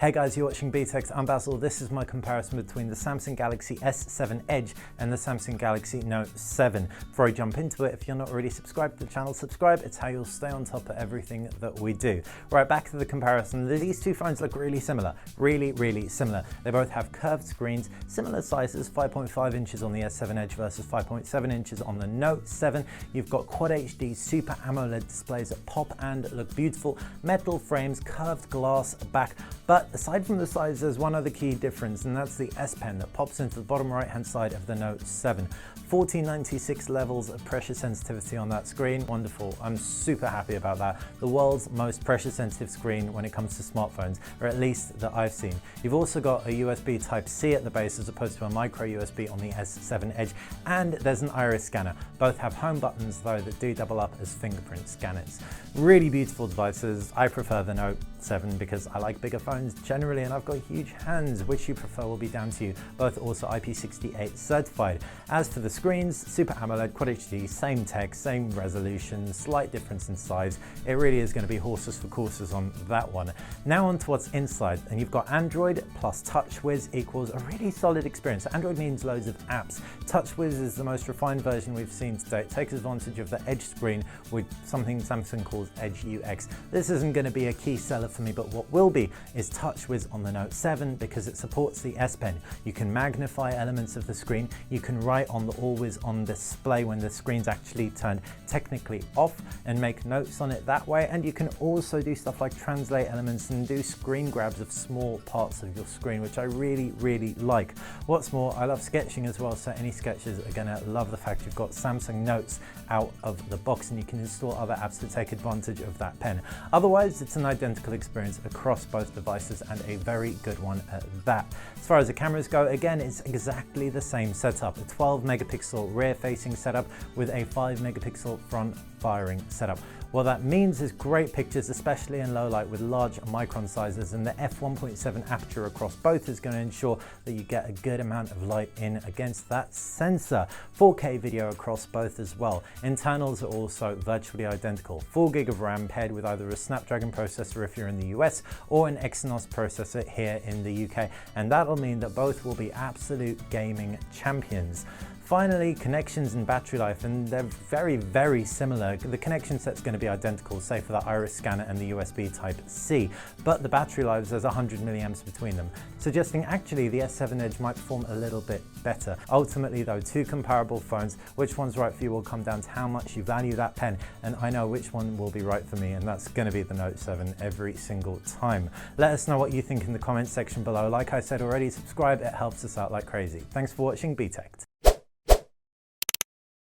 Hey guys, you're watching Btekt. I'm Basil. This is my comparison between the Samsung Galaxy S7 Edge and the Samsung Galaxy Note 7. Before I jump into it, if you're not already subscribed to the channel, subscribe. It's how you'll stay on top of everything that we do. Right, back to the comparison. These two phones look really similar. Really similar. They both have curved screens, similar sizes, 5.5 inches on the S7 Edge versus 5.7 inches on the Note 7. You've got Quad HD Super AMOLED displays that pop and look beautiful, metal frames, curved glass back, but aside from the size, there's one other key difference, and that's the S Pen that pops into the bottom right hand side of the Note 7. 1496 levels of pressure sensitivity on that screen. Wonderful. I'm super happy about that. The world's most pressure sensitive screen when it comes to smartphones, or at least that I've seen. You've also got a USB Type-C at the base as opposed to a micro USB on the S7 Edge, and there's an iris scanner. Both have home buttons though that do double up as fingerprint scanners. Really beautiful devices. I prefer the Note 7 because I like bigger phones generally, and I've got huge hands. Which you prefer will be down to you. Both also IP68 certified. As for the screens, Super AMOLED, Quad HD, same tech, same resolution, slight difference in size. It really is going to be horses for courses on that one. Now on to what's inside, and you've got Android plus TouchWiz equals a really solid experience. Android means loads of apps. TouchWiz is the most refined version we've seen to date. It takes advantage of the Edge screen with something Samsung calls Edge UX. This isn't going to be a key seller for me, but what will be is TouchWiz on the Note 7 because it supports the S Pen. You can magnify elements of the screen, you can write on the Always On display when the screen's actually turned technically off and make notes on it that way, and you can also do stuff like translate elements and do screen grabs of small parts of your screen, which I really like. What's more, I love sketching as well, so any sketchers are gonna love the fact you've got Samsung Notes out of the box and you can install other apps to take advantage of that pen. Otherwise, it's an identical experience across both devices, and a very good one at that. As far as the cameras go, again, it's exactly the same setup. A 12 megapixel rear facing setup with a 5 megapixel front firing setup. What that means is great pictures, especially in low light with large micron sizes, and the f1.7 aperture across both is going to ensure that you get a good amount of light in against that sensor. 4K video across both as well. Internals are also virtually identical. 4 gig of RAM paired with either a Snapdragon processor if you're in the US or an Exynos processor here in the UK, and that'll mean that both will be absolute gaming champions. Finally, connections and battery life, and they're very similar. The connection set's going to be identical, save for the iris scanner and the USB Type-C, but the battery lives, there's 100 milliamps between them, suggesting actually the S7 Edge might perform a little bit better. Ultimately though, two comparable phones, which one's right for you will come down to how much you value that pen, and I know which one will be right for me, and that's going to be the Note 7 every single time. Let us know what you think in the comments section below. Like I said already, subscribe, it helps us out like crazy. Thanks for watching Btekt.